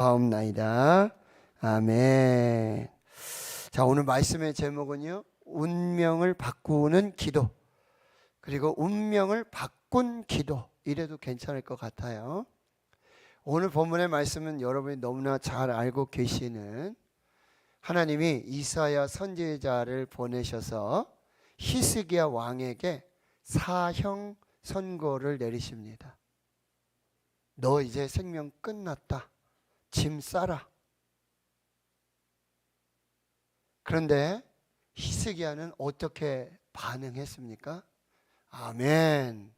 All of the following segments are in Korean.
하옵나이다. 아멘. 자, 오늘 말씀의 제목은요, 운명을 바꾸는 기도, 그리고 운명을 바꾼 기도, 이래도 괜찮을 것 같아요. 오늘 본문의 말씀은 여러분이 너무나 잘 알고 계시는, 하나님이 이사야 선지자를 보내셔서 히스기야 왕에게 사형 선고를 내리십니다. 너 이제 생명 끝났다. 짐 싸라. 그런데 히스기야는 어떻게 반응했습니까? 아멘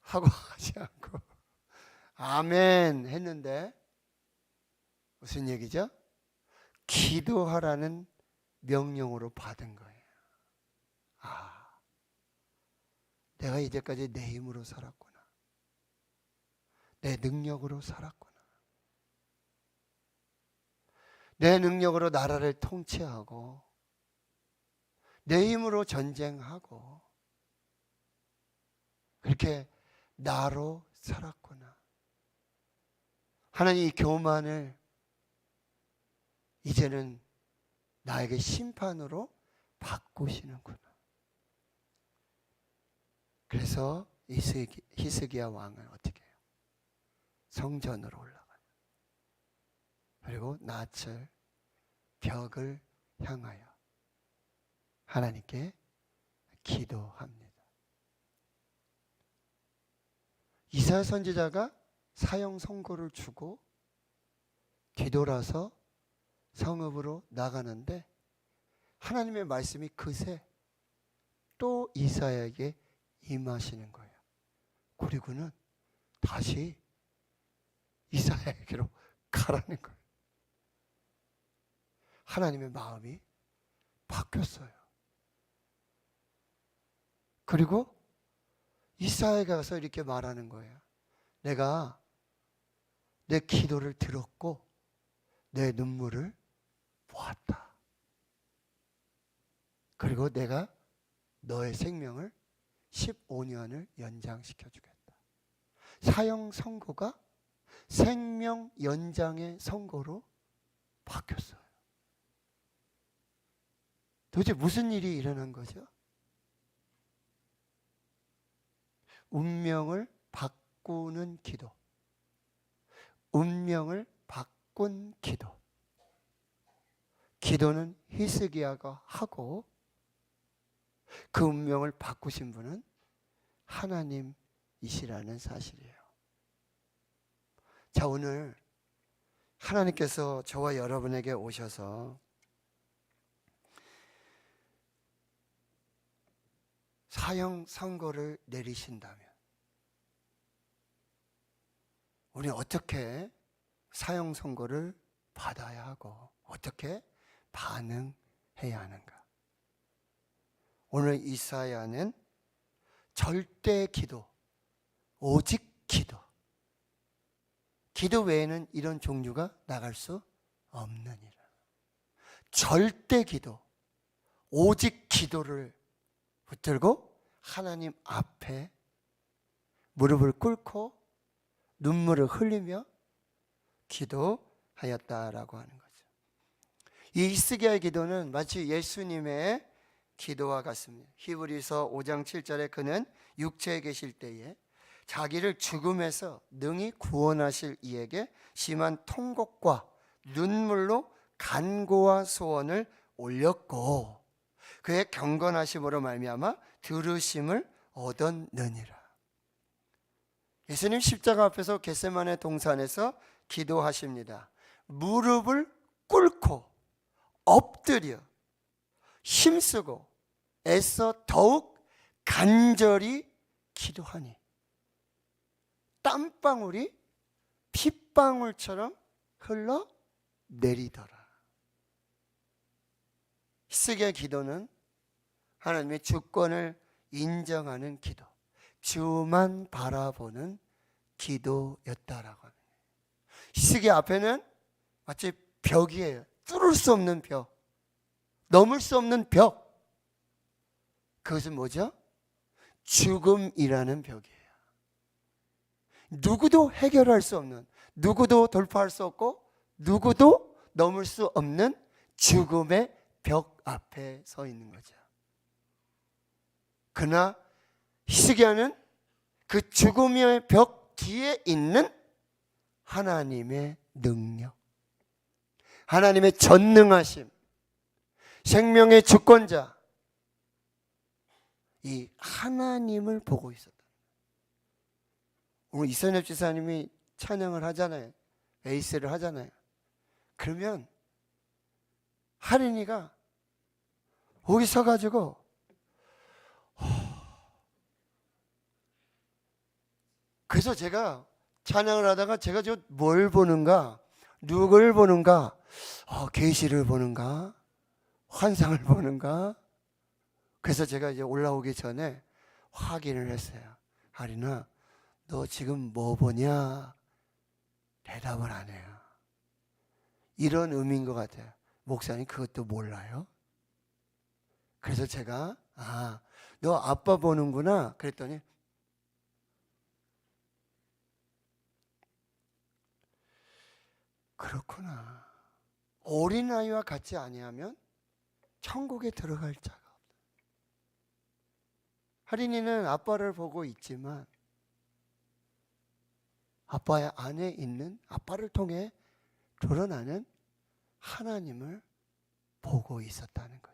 하고 하지 않고 아멘 했는데 무슨 얘기죠? 기도하라는 명령으로 받은 거예요. 내가 이제까지 내 힘으로 살았구나. 내 능력으로 살았구나. 내 능력으로 나라를 통치하고 내 힘으로 전쟁하고 그렇게 나로 살았구나. 하나님 이 교만을 이제는 나에게 심판으로 바꾸시는구나. 그래서 히스기야 왕은 어떻게 해요? 성전으로 올라가요. 그리고 낯을 벽을 향하여 하나님께 기도합니다. 이사야 선지자가 사형 선고를 주고 뒤돌아서 성읍으로 나가는데 하나님의 말씀이 그새 또 이사야에게 임하시는 거예요. 그리고는 다시 이사야에게로 가라는 거예요. 하나님의 마음이 바뀌었어요. 그리고 이사야가 가서 이렇게 말하는 거예요. 내가 내 기도를 들었고 내 눈물을 보았다. 그리고 내가 너의 생명을 15년을 연장시켜 주겠다. 사형 선고가 생명 연장의 선고로 바뀌었어요. 도대체 무슨 일이 일어난 거죠? 운명을 바꾸는 기도, 운명을 바꾼 기도. 기도는 히스기야가 하고 그 운명을 바꾸신 분은 하나님이시라는 사실이에요. 자, 오늘 하나님께서 저와 여러분에게 오셔서 사형 선고를 내리신다면 우리 어떻게 사형 선고를 받아야 하고 어떻게 반응해야 하는가? 오늘 이사야는 절대 기도, 오직 기도, 기도 외에는 이런 종류가 나갈 수 없느니라. 절대 기도, 오직 기도를 붙들고 하나님 앞에 무릎을 꿇고 눈물을 흘리며 기도하였다라고 하는 거죠. 이 히스기야의 기도는 마치 예수님의 기도와 같습니다. 히브리서 5장 7절에 그는 육체에 계실 때에 자기를 죽음에서 능히 구원하실 이에게 심한 통곡과 눈물로 간구와 소원을 올렸고 그의 경건하심으로 말미암아 들으심을 얻었느니라. 예수님 십자가 앞에서 겟세마네 동산에서 기도하십니다. 무릎을 꿇고 엎드려 힘쓰고 애써 더욱 간절히 기도하니 땀방울이 핏방울처럼 흘러 내리더라. 히스기야의 기도는 하나님의 주권을 인정하는 기도, 주만 바라보는 기도였다라고 합니다. 히스기야 앞에는 마치 벽이에요. 뚫을 수 없는 벽, 넘을 수 없는 벽. 그것은 뭐죠? 죽음이라는 벽이에요. 누구도 해결할 수 없는, 누구도 돌파할 수 없고 누구도 넘을 수 없는 죽음의 벽 앞에 서 있는 거죠. 그러나 히스기야는 그 죽음의 벽 뒤에 있는 하나님의 능력, 하나님의 전능하심, 생명의 주권자, 이 하나님을 보고 있었다. 오늘 이선엽 지사님이 찬양을 하잖아요. 에이스를 하잖아요. 그러면 하린이가 거기 서가지고 그래서 제가 찬양을 하다가 제가 저 뭘 보는가, 누굴 보는가, 계시를 보는가, 환상을 보는가. 그래서 제가 이제 올라오기 전에 확인을 했어요. 하린아, 너 지금 뭐 보냐? 대답을 안 해요. 이런 의미인 것 같아요. 목사님 그것도 몰라요? 그래서 제가 너 아빠 보는구나 그랬더니 그렇구나. 어린아이와 같이 아니하면 천국에 들어갈 자가 없다. 하린이는 아빠를 보고 있지만 아빠의 안에 있는, 아빠를 통해 드러나는 하나님을 보고 있었다는 거죠.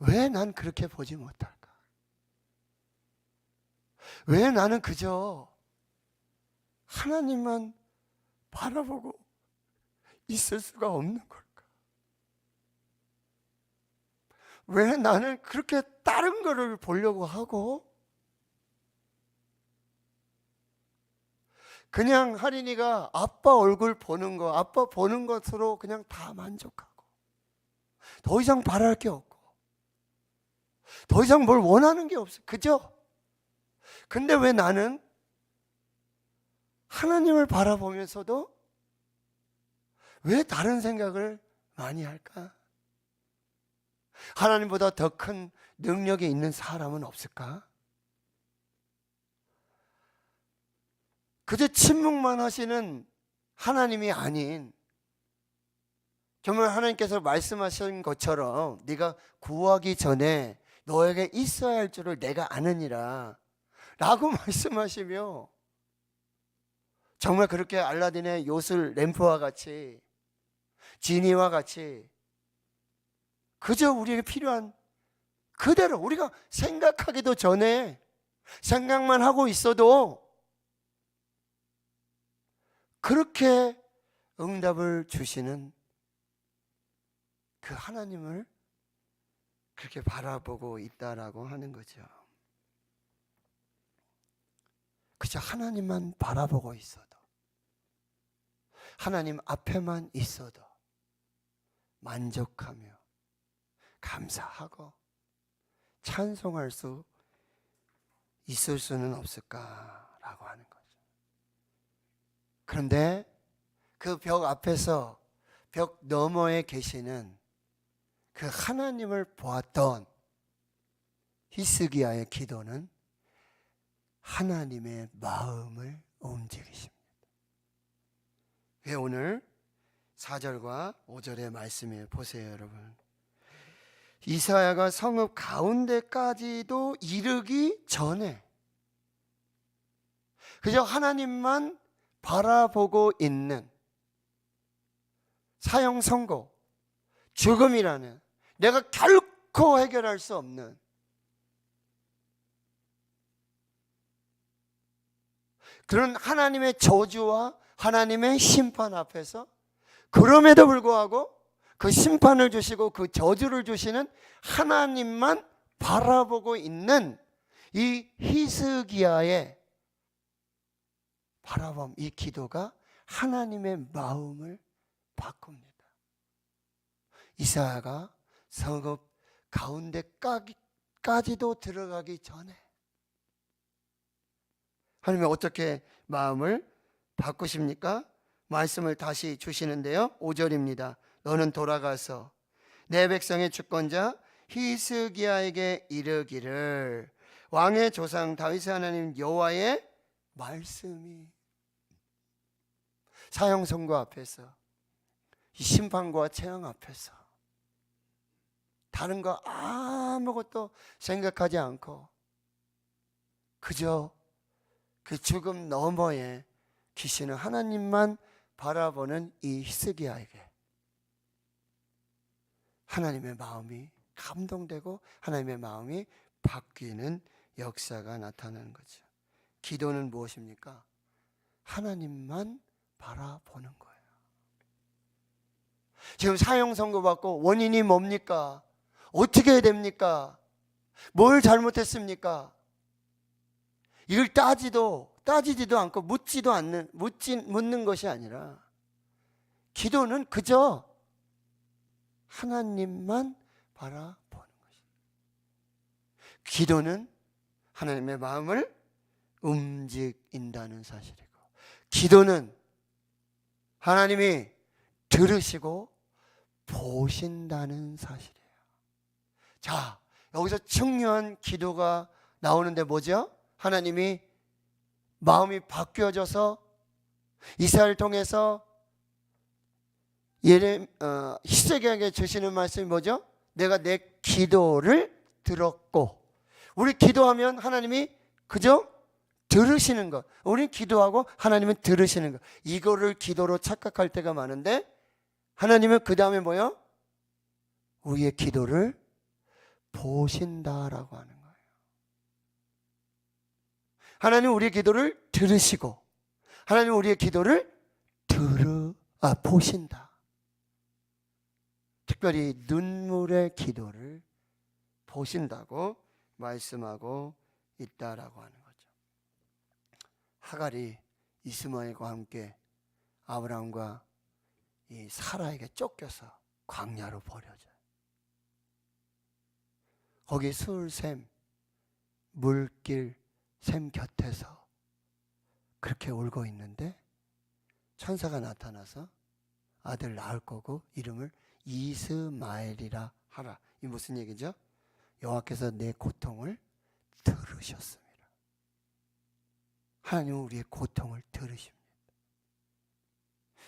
왜 난 그렇게 보지 못할까? 왜 나는 그저 하나님만 바라보고 있을 수가 없는 걸까? 왜 나는 그렇게 다른 거를 보려고 하고 그냥 하린이가 아빠 얼굴 보는 거, 아빠 보는 것으로 그냥 다 만족하고 더 이상 바랄 게 없고 더 이상 뭘 원하는 게 없어. 그죠? 근데 왜 나는 하나님을 바라보면서도 왜 다른 생각을 많이 할까? 하나님보다 더 큰 능력이 있는 사람은 없을까? 그저 침묵만 하시는 하나님이 아닌 정말 하나님께서 말씀하신 것처럼 네가 구하기 전에 너에게 있어야 할 줄을 내가 아느니라 라고 말씀하시며 정말 그렇게 알라딘의 요술 램프와 같이 지니와 같이 그저 우리에게 필요한 그대로 우리가 생각하기도 전에 생각만 하고 있어도 그렇게 응답을 주시는 그 하나님을 그렇게 바라보고 있다라고 하는 거죠. 그저 하나님만 바라보고 있어도 하나님 앞에만 있어도 만족하며 감사하고 찬송할 수 있을 수는 없을까라고 하는 거죠. 그런데 그 벽 앞에서 벽 너머에 계시는 그 하나님을 보았던 히스기야의 기도는 하나님의 마음을 움직이십니다. 왜 오늘 4절과 5절의 말씀에 보세요, 여러분. 이사야가 성읍 가운데까지도 이르기 전에 그저 하나님만 바라보고 있는 사형 선고, 죽음이라는 내가 결코 해결할 수 없는 그런 하나님의 저주와 하나님의 심판 앞에서 그럼에도 불구하고 그 심판을 주시고 그 저주를 주시는 하나님만 바라보고 있는 이 히스기야의 바라봄, 이 기도가 하나님의 마음을 바꿉니다. 이사야가 성읍 가운데까지도 들어가기 전에 하나님이 어떻게 마음을 바꾸십니까? 말씀을 다시 주시는데요. 5절입니다. 너는 돌아가서 내 백성의 주권자 히스기야에게 이르기를 왕의 조상 다윗의 하나님 여호와의 말씀이 사형 선고 앞에서, 이 심판과 재앙 앞에서 다른 거 아무것도 생각하지 않고 그저 그 죽음 너머에 계시는 하나님만 바라보는 이 히스기야에게 하나님의 마음이 감동되고 하나님의 마음이 바뀌는 역사가 나타나는 거죠. 기도는 무엇입니까? 하나님만 바라보는 거예요. 지금 사형 선고받고 원인이 뭡니까? 어떻게 해야 됩니까? 뭘 잘못했습니까? 이걸 따지지도 않고 묻는 것이 아니라 기도는 그저 하나님만 바라보는 것입니다. 기도는 하나님의 마음을 움직인다는 사실이고, 기도는 하나님이 들으시고 보신다는 사실이에요. 자, 여기서 중요한 기도가 나오는데 뭐죠? 하나님이 마음이 바뀌어져서 이사야를 통해서 히스기야에게 주시는 말씀이 뭐죠? 내가 내 기도를 들었고, 우리 기도하면 하나님이 그저 들으시는 것, 우리는 기도하고 하나님은 들으시는 것, 이거를 기도로 착각할 때가 많은데 하나님은 그 다음에 뭐요? 우리의 기도를 보신다라고 하는 거예요. 하나님은 우리의 기도를 들으시고 하나님은 우리의 기도를 보신다. 특별히 눈물의 기도를 보신다고 말씀하고 있다라고 하는 거죠. 하갈이 이스마엘과 함께 아브라함과 이 사라에게 쫓겨서 광야로 버려져요. 거기 술샘, 물길 샘 곁에서 그렇게 울고 있는데 천사가 나타나서 아들 낳을 거고 이름을 이스마엘이라 하라. 이 무슨 얘기죠? 여호와께서 내 고통을 들으셨습니다. 하나님은 우리의 고통을 들으십니다.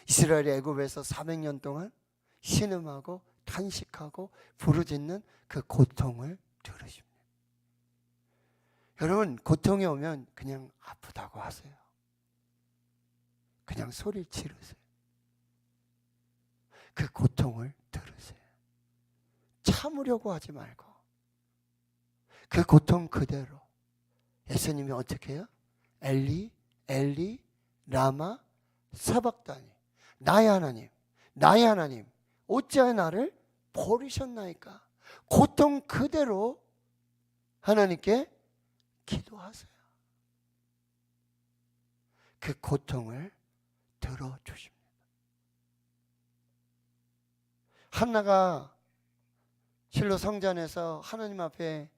이스라엘이 애굽에서 400년 동안 신음하고 탄식하고 부르짖는 그 고통을 들으십니다. 여러분, 고통이 오면 그냥 아프다고 하세요. 그냥 소리를 지르세요. 그 고통을 들으세요. 참으려고 하지 말고 그 고통 그대로. 예수님이 어떻게 해요? 엘리 엘리 라마 사박다니, 나의 하나님 나의 하나님 어찌하여 나를 버리셨나이까. 고통 그대로 하나님께 기도하세요. 그 고통을 들어주십니다. 한나가 실로 성전에서 하나님 앞에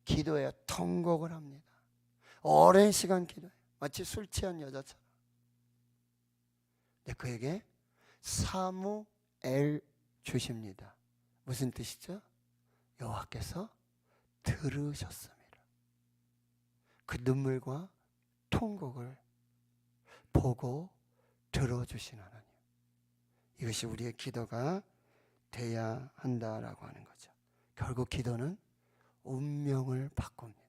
기도해요. 통곡을 합니다. 오랜 시간 기도해요. 마치 술 취한 여자처럼. 근데 그에게 사무엘 주십니다. 무슨 뜻이죠? 여호와께서 들으셨습니다. 그 눈물과 통곡을 보고 들어주신 하나님. 이것이 우리의 기도가 돼야 한다라고 하는 거죠. 결국 기도는 운명을 바꿉니다.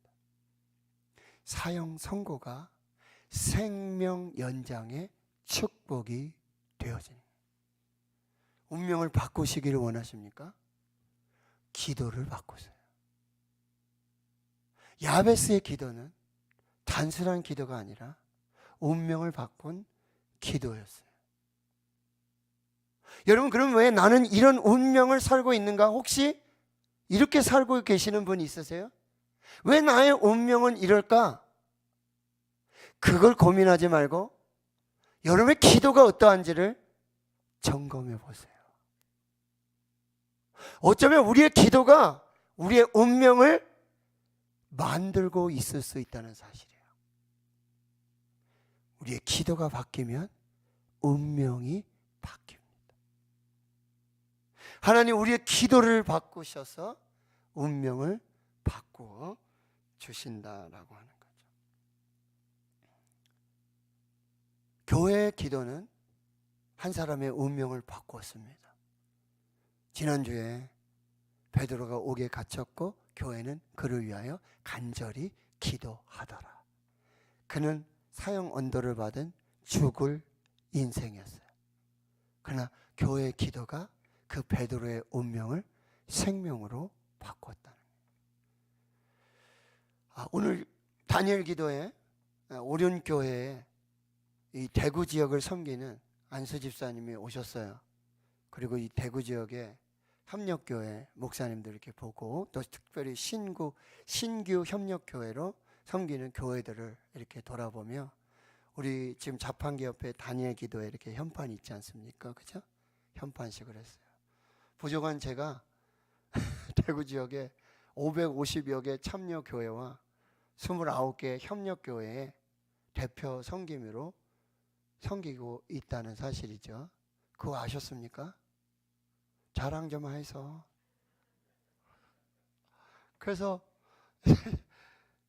사형 선고가 생명 연장의 축복이 되어지는 거예요. 운명을 바꾸시기를 원하십니까? 기도를 바꾸세요. 야베스의 기도는 단순한 기도가 아니라 운명을 바꾼 기도였어요. 여러분, 그럼 왜 나는 이런 운명을 살고 있는가? 혹시 이렇게 살고 계시는 분이 있으세요? 왜 나의 운명은 이럴까? 그걸 고민하지 말고 여러분의 기도가 어떠한지를 점검해 보세요. 어쩌면 우리의 기도가 우리의 운명을 만들고 있을 수 있다는 사실이에요. 우리의 기도가 바뀌면 운명이 바뀝니다. 하나님 우리의 기도를 바꾸셔서 운명을 바꾸어 주신다라고 하는 거죠. 교회의 기도는 한 사람의 운명을 바꾸었습니다. 지난주에 베드로가 옥에 갇혔고 교회는 그를 위하여 간절히 기도하더라. 그는 사형 언도를 받은 죽을 인생이었어요. 그러나 교회의 기도가 그 베드로의 운명을 생명으로 바꿨다는 거예요. 오늘 다니엘 기도에 오륜교회에 이 대구 지역을 섬기는 안수 집사님이 오셨어요. 그리고 이 대구 지역에 협력교회 목사님들 이렇게 보고, 또 특별히 신규 협력교회로 섬기는 교회들을 이렇게 돌아보며, 우리 지금 자판기 옆에 다니엘 기도에 이렇게 현판 있지 않습니까? 그죠? 현판식을 했어요. 부족한 제가 대구 지역에 550여 개 참여교회와 29개 협력교회의 대표 섬김으로 섬기고 있다는 사실이죠. 그거 아셨습니까? 자랑 좀 해서. 그래서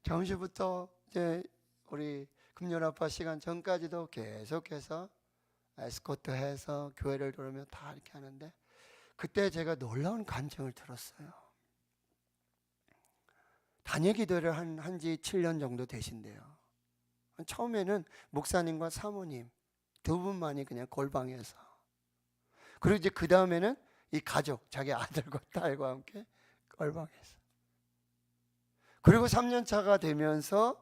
점심부터 이제 우리 금요일아빠 시간 전까지도 계속해서 에스코트 해서 교회를 돌으며 다 이렇게 하는데, 그때 제가 놀라운 간증을 들었어요. 다니엘 기도를 한 지 7년 정도 되신대요. 처음에는 목사님과 사모님 두 분만이 그냥 골방에서, 그리고 이제 그 다음에는 이 가족, 자기 아들과 딸과 함께 골방에서, 그리고 3년 차가 되면서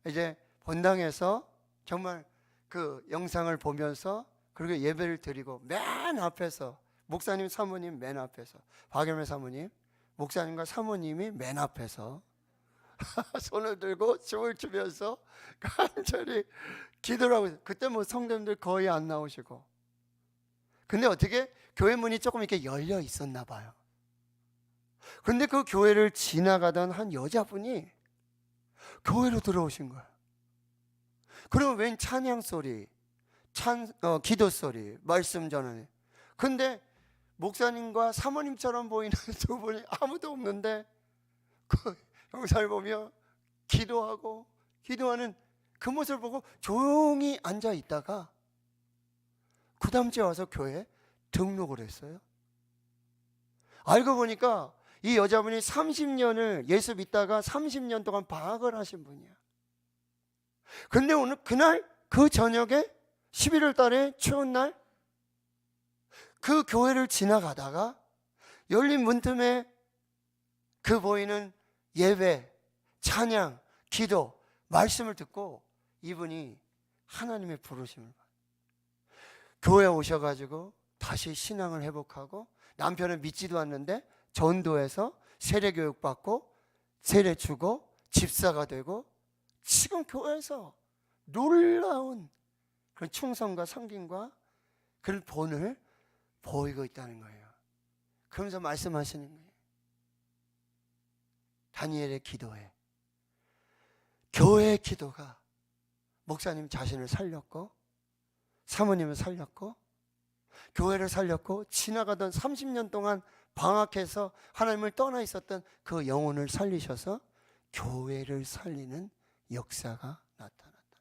이제 본당에서 정말 그 영상을 보면서, 그리고 예배를 드리고 맨 앞에서 목사님 사모님 맨 앞에서, 박열매 사모님 목사님과 사모님이 맨 앞에서 손을 들고 춤을 추면서 간절히 기도를 하고 있어요. 그때 뭐 성도님들 거의 안 나오시고, 근데 어떻게 교회 문이 조금 이렇게 열려 있었나 봐요. 근데 그 교회를 지나가던 한 여자분이 교회로 들어오신 거예요. 그리고 웬 찬양 소리, 기도 소리, 말씀 전하네. 근데 목사님과 사모님처럼 보이는 두 분이 아무도 없는데 그 영상을 보며 기도하는 그 모습을 보고 조용히 앉아 있다가 그 다음 주에 와서 교회에 등록을 했어요. 알고 보니까 이 여자분이 30년을 예수 믿다가 30년 동안 방학을 하신 분이야. 근데 오늘 그날 그 저녁에 11월 달에 추운 날 그 교회를 지나가다가 열린 문틈에 그 보이는 예배, 찬양, 기도, 말씀을 듣고 이분이 하나님의 부르심을 받아요. 교회에 오셔가지고 다시 신앙을 회복하고, 남편은 믿지도 않는데 전도해서 세례교육 받고 세례 주고 집사가 되고, 지금 교회에서 놀라운 그런 충성과 섬김과 그런 본을 보이고 있다는 거예요. 그러면서 말씀하시는 거예요. 다니엘의 기도에, 교회의 기도가 목사님 자신을 살렸고, 사모님을 살렸고, 교회를 살렸고, 지나가던 30년 동안 방학해서 하나님을 떠나 있었던 그 영혼을 살리셔서 교회를 살리는 역사가 나타났다.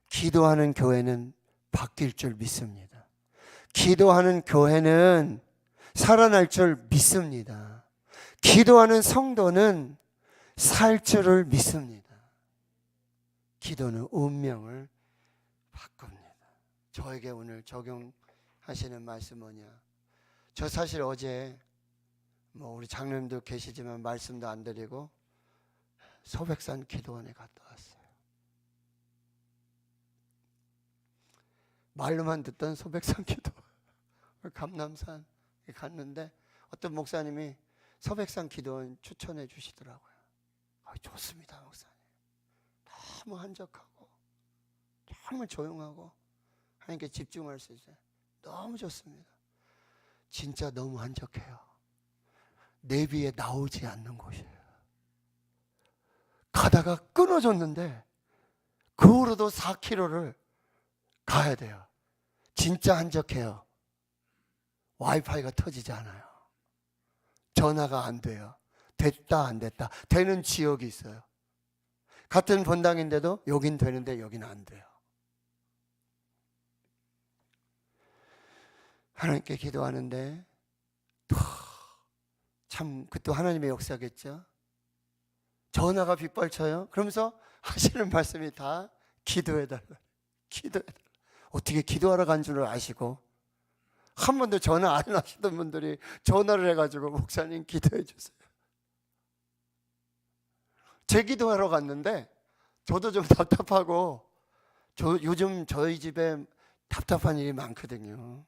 기도하는 교회는 바뀔 줄 믿습니다. 기도하는 교회는 살아날 줄 믿습니다. 기도하는 성도는 살 줄을 믿습니다. 기도는 운명을 바꿉니다. 저에게 오늘 적용하시는 말씀 뭐냐? 저 사실 어제 우리 장로님도 계시지만 말씀도 안 드리고 소백산 기도원에 갔다 왔어요. 말로만 듣던 소백산 기도, 감남산 갔는데 어떤 목사님이 소백산 기도원 추천해 주시더라고요. 좋습니다, 목사님. 너무 한적하고 너무 조용하고 하나님께 집중할 수 있어요. 너무 좋습니다. 진짜 너무 한적해요. 내비에 나오지 않는 곳이에요. 가다가 끊어졌는데 그 후로도 4km를 가야 돼요. 진짜 한적해요. 와이파이가 터지지 않아요. 전화가 안 돼요. 됐다 안 됐다. 되는 지역이 있어요. 같은 본당인데도 여긴 되는데 여긴 안 돼요. 하나님께 기도하는데 참 그것도 하나님의 역사겠죠. 전화가 빗발쳐요. 그러면서 하시는 말씀이 다 기도해달라, 기도해달라. 어떻게 기도하러 간 줄을 아시고 한 번도 전화 안 하시던 분들이 전화를 해가지고 목사님 기도해 주세요. 제 기도하러 갔는데 저도 좀 답답하고 요즘 저희 집에 답답한 일이 많거든요.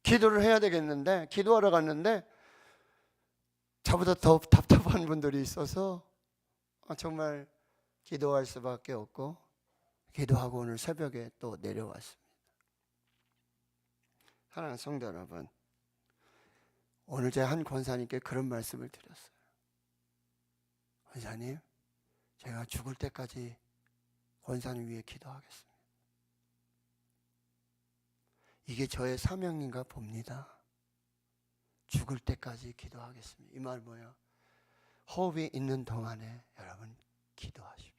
기도를 해야 되겠는데 기도하러 갔는데 저보다 더 답답한 분들이 있어서 정말 기도할 수밖에 없고 기도하고 오늘 새벽에 또 내려왔습니다. 사랑하는 성도 여러분, 오늘 제가 한 권사님께 그런 말씀을 드렸어요. 권사님, 제가 죽을 때까지 권사님 위해 기도하겠습니다. 이게 저의 사명인가 봅니다. 죽을 때까지 기도하겠습니다. 이 말 뭐야? 호흡이 있는 동안에 여러분 기도하십시오.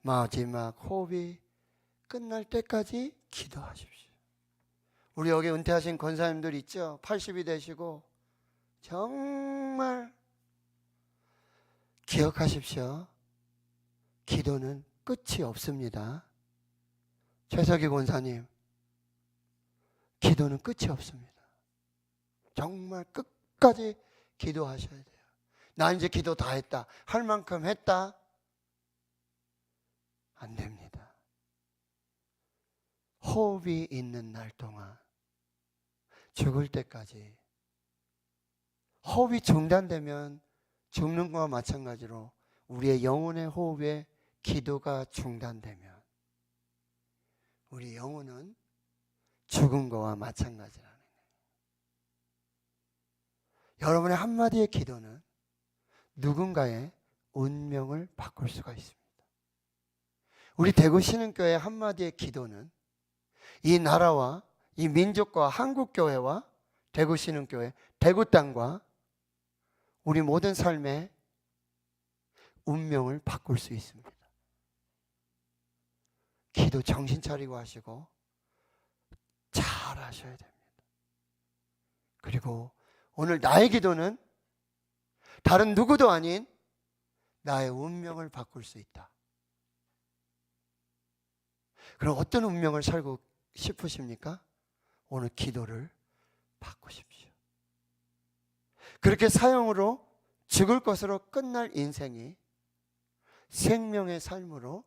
마지막 호흡이 끝날 때까지 기도하십시오. 우리 여기 은퇴하신 권사님들 있죠? 80이 되시고 정말 기억하십시오. 기도는 끝이 없습니다. 최석희 권사님, 기도는 끝이 없습니다. 정말 끝까지 기도하셔야 돼요. 나 이제 기도 다 했다, 할 만큼 했다, 안 됩니다. 호흡이 있는 날 동안 죽을 때까지. 호흡이 중단되면 죽는 것과 마찬가지로 우리의 영혼의 호흡에 기도가 중단되면 우리 영혼은 죽은 것과 마찬가지라는 거예요. 여러분의 한마디의 기도는 누군가의 운명을 바꿀 수가 있습니다. 우리 대구 신흥교회 한마디의 기도는 이 나라와 이 민족과 한국교회와 대구 신흥교회, 대구 땅과 우리 모든 삶의 운명을 바꿀 수 있습니다. 기도 정신 차리고 하시고 잘 하셔야 됩니다. 그리고 오늘 나의 기도는 다른 누구도 아닌 나의 운명을 바꿀 수 있다. 그럼 어떤 운명을 살고 싶으십니까? 오늘 기도를 바꾸십시오. 그렇게 사형으로 죽을 것으로 끝날 인생이 생명의 삶으로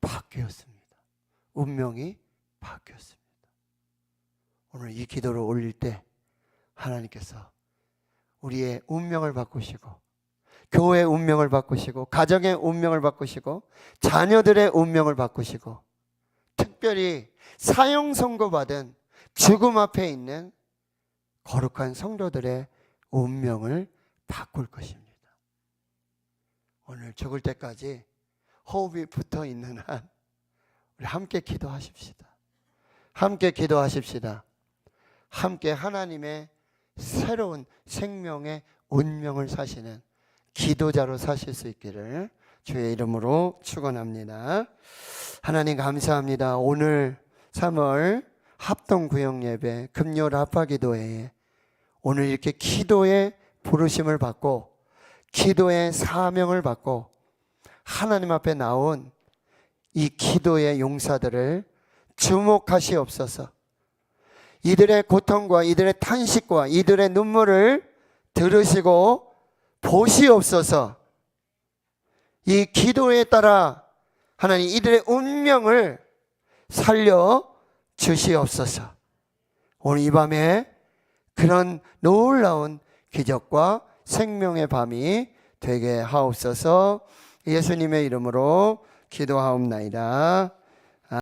바뀌었습니다. 운명이 바뀌었습니다. 오늘 이 기도를 올릴 때 하나님께서 우리의 운명을 바꾸시고 교회의 운명을 바꾸시고 가정의 운명을 바꾸시고 자녀들의 운명을 바꾸시고 특별히 사형 선고받은 죽음 앞에 있는 거룩한 성도들의 운명을 바꿀 것입니다. 오늘 죽을 때까지 호흡이 붙어 있는 한 우리 함께 기도하십시다. 함께 기도하십시다. 함께 하나님의 새로운 생명의 운명을 사시는 기도자로 사실 수 있기를 주의 이름으로 축원합니다. 하나님 감사합니다. 오늘 3월 합동구역예배 금요 라파기도회에 오늘 이렇게 기도의 부르심을 받고 기도의 사명을 받고 하나님 앞에 나온 이 기도의 용사들을 주목하시옵소서. 이들의 고통과 이들의 탄식과 이들의 눈물을 들으시고 보시옵소서. 이 기도에 따라 하나님 이들의 운명을 살려 주시옵소서. 오늘 이 밤에 그런 놀라운 기적과 생명의 밤이 되게 하옵소서. 예수님의 이름으로 기도하옵나이다.